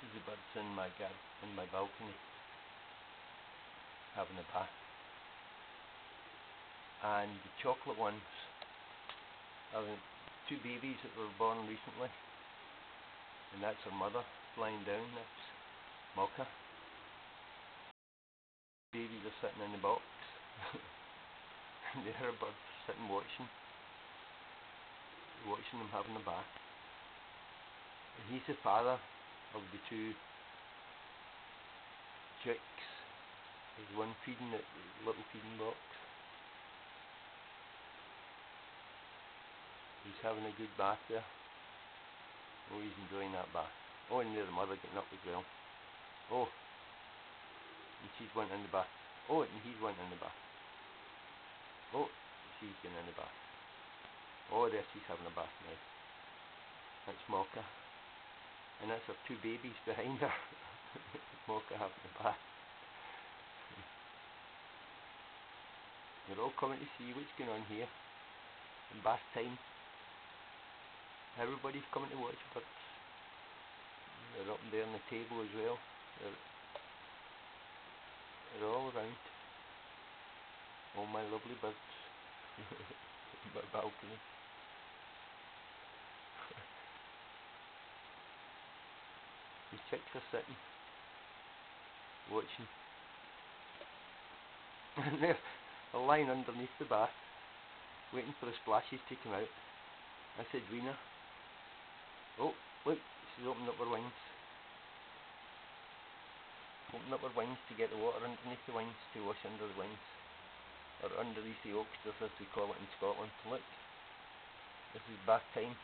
is the birds in my balcony having a bath. And the chocolate ones are two babies that were born recently, and that's her mother lying down. That's Mocha. Babies are sitting in the box. And there are birds sitting watching them having a bath. And he's the father of the two chicks. There's one feeding at the little feeding box. He's having a good bath there. Oh, he's enjoying that bath. Oh, and there's the mother getting up as well. Oh, and she's went in the bath. Oh, and he's went in the bath. Oh, she's getting in the bath. Oh, there she's having a bath now. That's Mocha. And that's her two babies behind her. Mocha having a bath. They're all coming to see what's going on here. In bath time. Everybody's coming to watch birds. They're up there on the table as well. They're all around. All my lovely birds. My balcony. The chicks are sitting, watching. And they're lying underneath the bath, waiting for the splashes to come out. That's Edwina. Oh, look, she's opening up her wings. Opening up her wings to get the water underneath the wings, to wash under the wings. Or underneath the oaksters, as we call it in Scotland. Look, this is bath time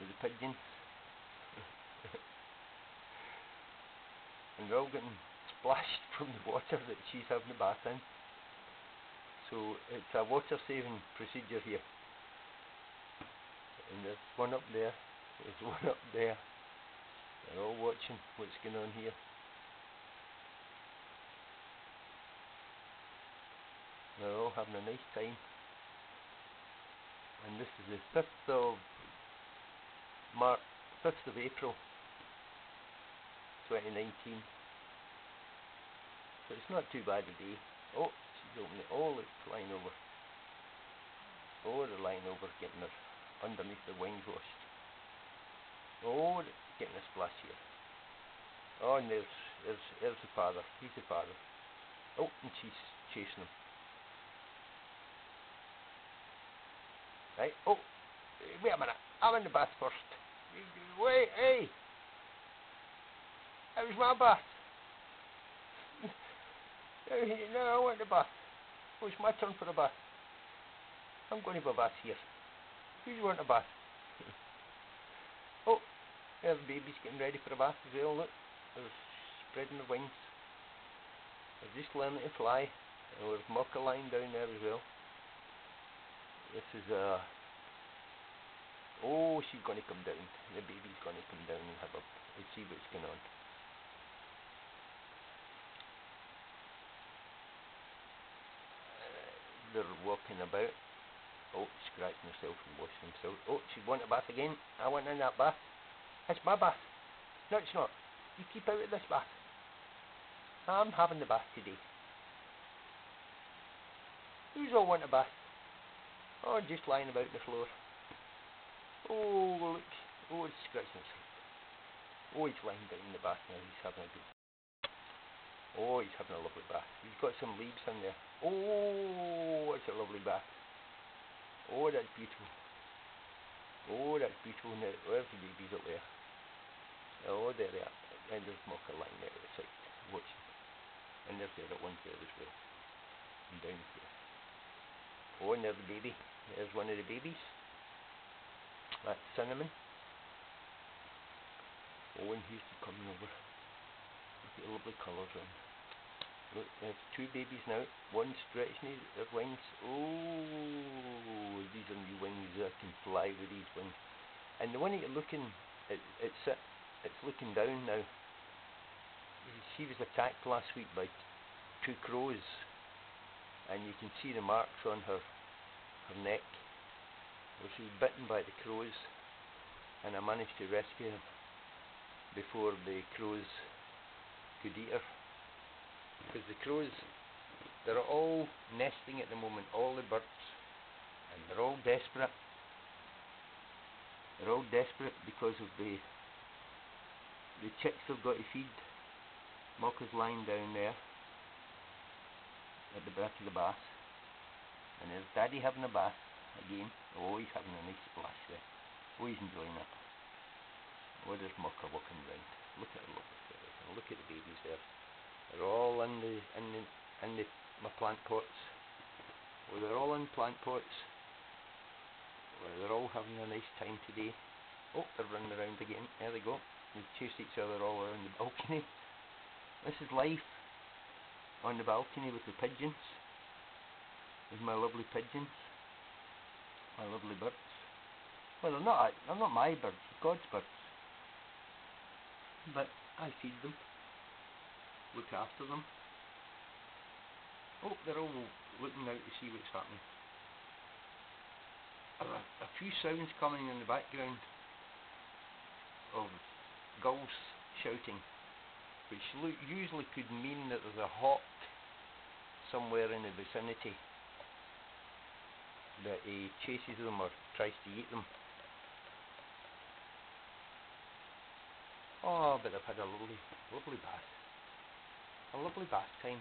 with the pigeons. And they're all getting splashed from the water that she's having a bath in. So it's a water saving procedure here. And there's one up there, there's one up there. They're all watching what's going on here. They're all having a nice time. And this is the 5th of April 2019. So it's not too bad a day. Oh, she's opening it. Oh, look, flying over. Oh, they're lying over, getting her underneath their wings washed. Oh, getting a splash here. Oh, and there's the father. He's the father. Oh, and she's chasing him. Right. Oh, wait a minute. I'm in the bath first. Wait, hey. That was my bath. No, I want the bath. Oh, it's my turn for a bath. I'm going to have a bath here. Who's want a bath? Oh, there's the babies getting ready for a bath as well. Look, they're spreading their wings. They're just learning to fly. And there's Mocha lying down there as well. This is oh, she's going to come down. The baby's going to come down and have a and see what's going on. They're walking about. Oh, scratching herself and washing themselves. Oh, she want a bath again. I want in that bath. It's my bath. No, it's not. You keep out of this bath. I'm having the bath today. Who's all want a bath? Oh, just lying about the floor. Oh, look. Oh, it's scratching himself. Oh, he's lying down in the bath now. He's having a good. Oh, he's having a lovely bath. He's got some leaves in there. Oh, it's a lovely bath. Oh, that's beautiful. Oh, that's beautiful. Now, where's the babies up there? Oh, there they are. And there's Mocha lying there outside, watching. And there's the other ones there as well. And down here. Oh, and there's the baby. There's one of the babies. That's Cinnamon. Oh, and he's coming over. Look at the lovely colours on. Look, there's two babies now. One stretching their wings. Oh, these are new wings. I can fly with these wings. And the one that you're looking, it's looking down now. She was attacked last week by two crows, and you can see the marks on her neck. Well, she was bitten by the crows, and I managed to rescue her before the crows could eat her. Because the crows, they're all nesting at the moment, all the birds, and they're all desperate. They're all desperate because of the chicks they've got to feed. Mocha's lying down there at the back of the bath, and there's Daddy having a bath again. Oh, he's having a nice splash there. Oh, he's enjoying it. Oh, there's Mocha walking round. Look at her, look at the babies there. They're all in my plant pots. Oh, they're all in plant pots. Oh, they're all having a nice time today. Oh, they're running around again. There they go. They chase each other all around the balcony. This is life on the balcony with the pigeons. With my lovely pigeons. My lovely birds. Well, they're not my birds, God's birds. But I feed them. Look after them. Oh, they're all looking out to see what's happening. A few sounds coming in the background of gulls shouting, which usually could mean that there's a hawk somewhere in the vicinity that he chases them or tries to eat them. Oh, but I've had a lovely bath. A lovely bath time.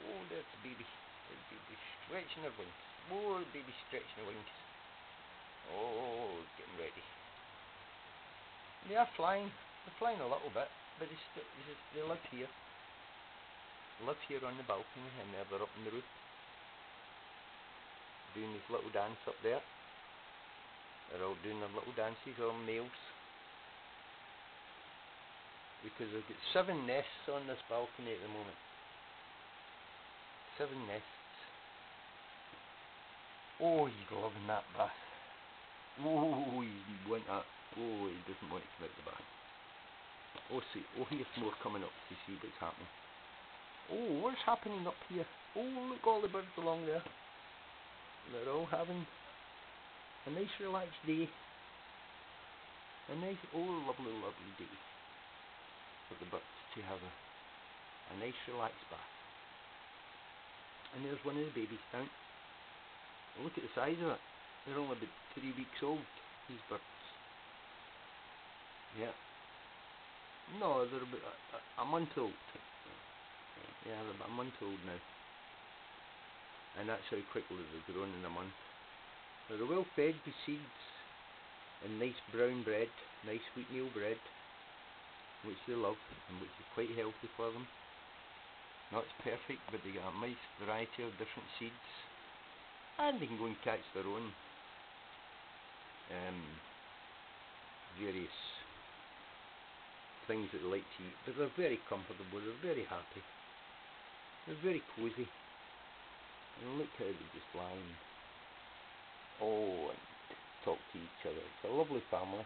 Oh, there's the baby. There's the baby stretching her wings. Oh, the baby stretching her wings. Oh, getting ready. They are flying. They're flying a little bit, but they live here. They live here on the balcony, and they're up on the roof, doing this little dance up there. They're all doing their little dances, all males. Because I've got 7 nests on this balcony at the moment. 7 nests. Oh, he's loving that bath. Oh, he went that. Oh, he doesn't want to come out the bath. Oh, see. Oh, here's more coming up to see what's happening. Oh, what's happening up here? Oh, look, all the birds along there. They're all having a nice relaxed day. A nice, lovely day for the birds to have a nice relaxed bath. And there's one of the babies down. Look at the size of it. They're only about 3 weeks old, these birds. Yeah. No, they're about a month old. Yeah, they're about a month old now. And that's how quickly they've grown in a month. They're well fed with seeds and nice brown bread, nice wheatmeal bread, which they love and which is quite healthy for them. Not as perfect, but they get a nice variety of different seeds, and they can go and catch their own various things that they like to eat. But they're very comfortable, they're very happy, they're very cosy. And look how they just lie and and talk to each other. It's a lovely family.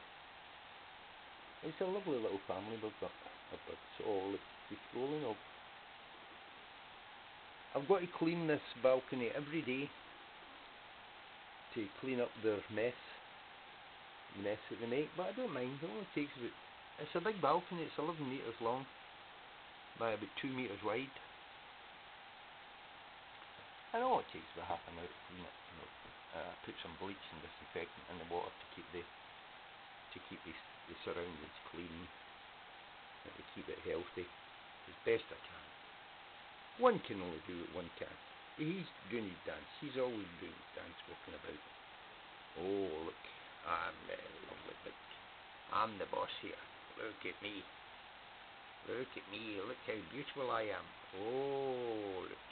It's a lovely little family we've got of birds. Oh, look, just rolling up. I've got to clean this balcony every day to clean up their mess that they make, but I don't mind. It only takes about, it's a big balcony, it's 11 metres long by about 2 metres wide. I know it takes about half an hour to clean it. Put some bleach and disinfectant in the water to keep the surroundings clean and to keep it healthy as best I can. One can only do what one can. He's doing his dance. He's always doing his dance, walking about. Oh, look, I'm the lovely big. I'm the boss here. Look at me. Look at me. Look how beautiful I am. Oh, look.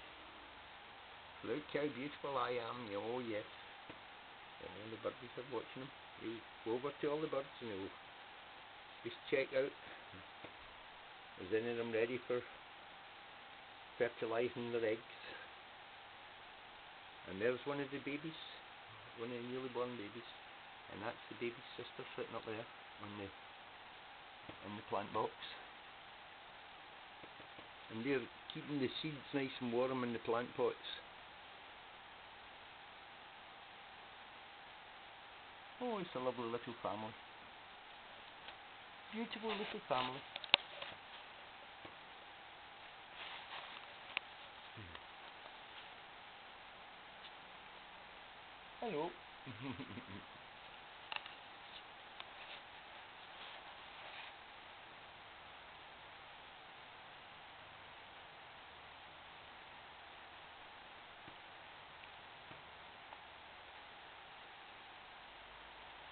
Look how beautiful I am. Oh, yes. And the birdies are watching him. He'll go over to all the birds and he'll just check out. Is any of them ready for fertilizing their eggs? And there's one of the babies, one of the newly born babies, and that's the baby's sister sitting up there in the plant box. And they're keeping the seeds nice and warm in the plant pots. Oh, it's a lovely little family. beautiful little family. Hello.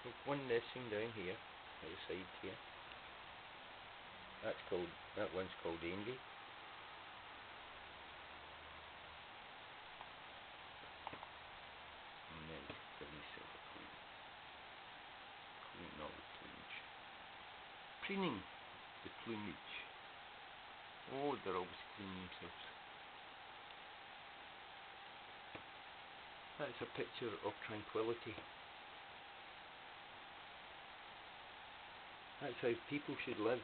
There's one nesting down here, at the side here. That one's called Envy. And then give myself a clean all the plumage. Preening the plumage. Oh, they're always cleaning themselves. That's a picture of tranquility. That's how people should live.